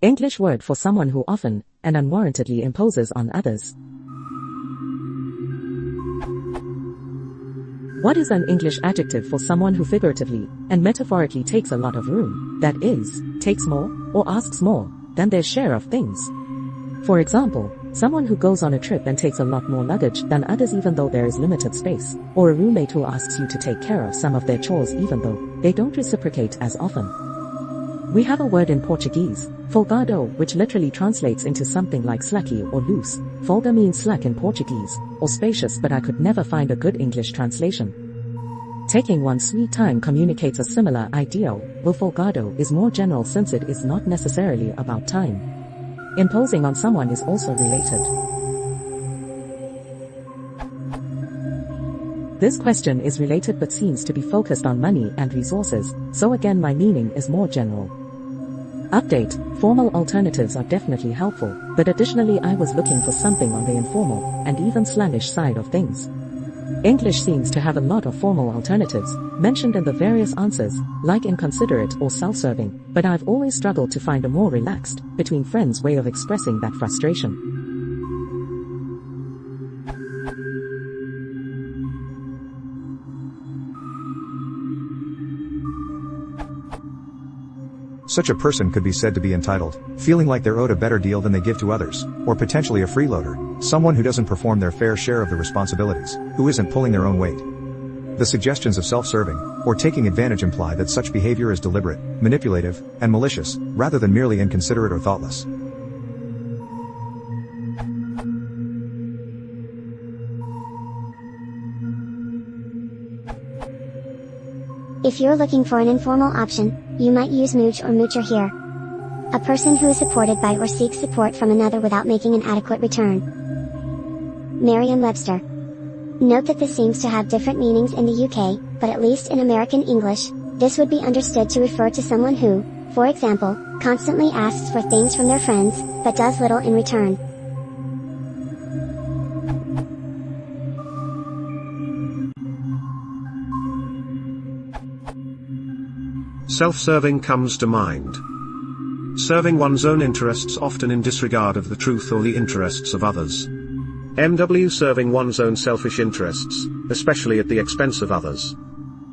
English word for someone who often and unwarrantedly imposes on others. What is an English adjective for someone who figuratively and metaphorically takes a lot of room, that is, takes more or asks more than their share of things? For example, someone who goes on a trip and takes a lot more luggage than others even though there is limited space, or a roommate who asks you to take care of some of their chores even though they don't reciprocate as often. We have a word in Portuguese, folgado, which literally translates into something like slacky or loose. Folga means slack in Portuguese, or spacious, but I could never find a good English translation. Taking one's sweet time communicates a similar idea, while folgado is more general since it is not necessarily about time. Imposing on someone is also related. This question is related but seems to be focused on money and resources, so again my meaning is more general. Update: formal alternatives are definitely helpful, but additionally I was looking for something on the informal and even slangish side of things. English seems to have a lot of formal alternatives mentioned in the various answers, like inconsiderate or self-serving, but I've always struggled to find a more relaxed, between friends way of expressing that frustration. Such a person could be said to be entitled, feeling like they're owed a better deal than they give to others, or potentially a freeloader, someone who doesn't perform their fair share of the responsibilities, who isn't pulling their own weight. The suggestions of self-serving, or taking advantage imply that such behavior is deliberate, manipulative, and malicious, rather than merely inconsiderate or thoughtless. If you're looking for an informal option, you might use mooch or moocher here. A person who is supported by or seeks support from another without making an adequate return. Merriam-Webster. Note that this seems to have different meanings in the UK, but at least in American English, this would be understood to refer to someone who, for example, constantly asks for things from their friends, but does little in return. Self-serving comes to mind. Serving one's own interests often in disregard of the truth or the interests of others. MW serving one's own selfish interests, especially at the expense of others.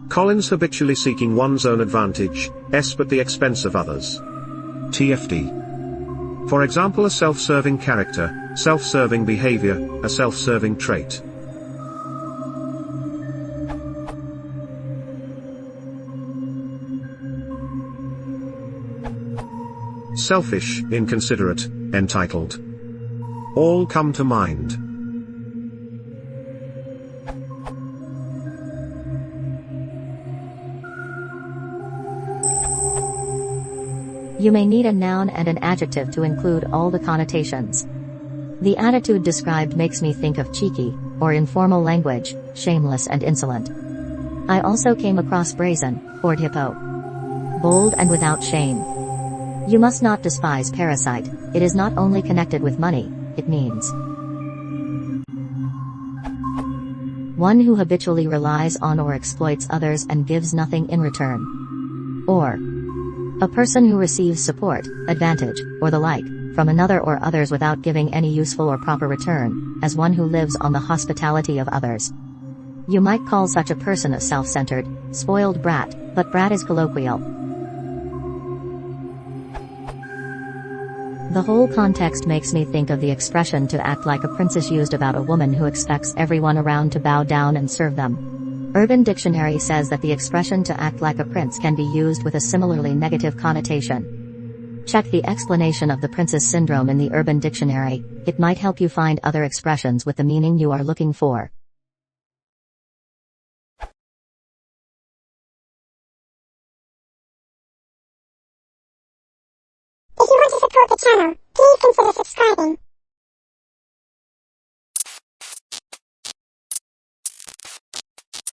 Collins habitually seeking one's own advantage, but the expense of others. TFD. For example, a self-serving character, self-serving behavior, a self-serving trait. Selfish, inconsiderate, entitled. All come to mind. You may need a noun and an adjective to include all the connotations. The attitude described makes me think of cheeky, or informal language, shameless and insolent. I also came across brazen, or hippo. Bold and without shame. You must not despise parasite, it is not only connected with money, it means one who habitually relies on or exploits others and gives nothing in return. Or a person who receives support, advantage, or the like, from another or others without giving any useful or proper return, as one who lives on the hospitality of others. You might call such a person a self-centered, spoiled brat, but brat is colloquial. The whole context makes me think of the expression to act like a princess used about a woman who expects everyone around to bow down and serve them. Urban Dictionary says that the expression to act like a prince can be used with a similarly negative connotation. Check the explanation of the princess syndrome in the Urban Dictionary, it might help you find other expressions with the meaning you are looking for. If you want to support the channel, please consider subscribing.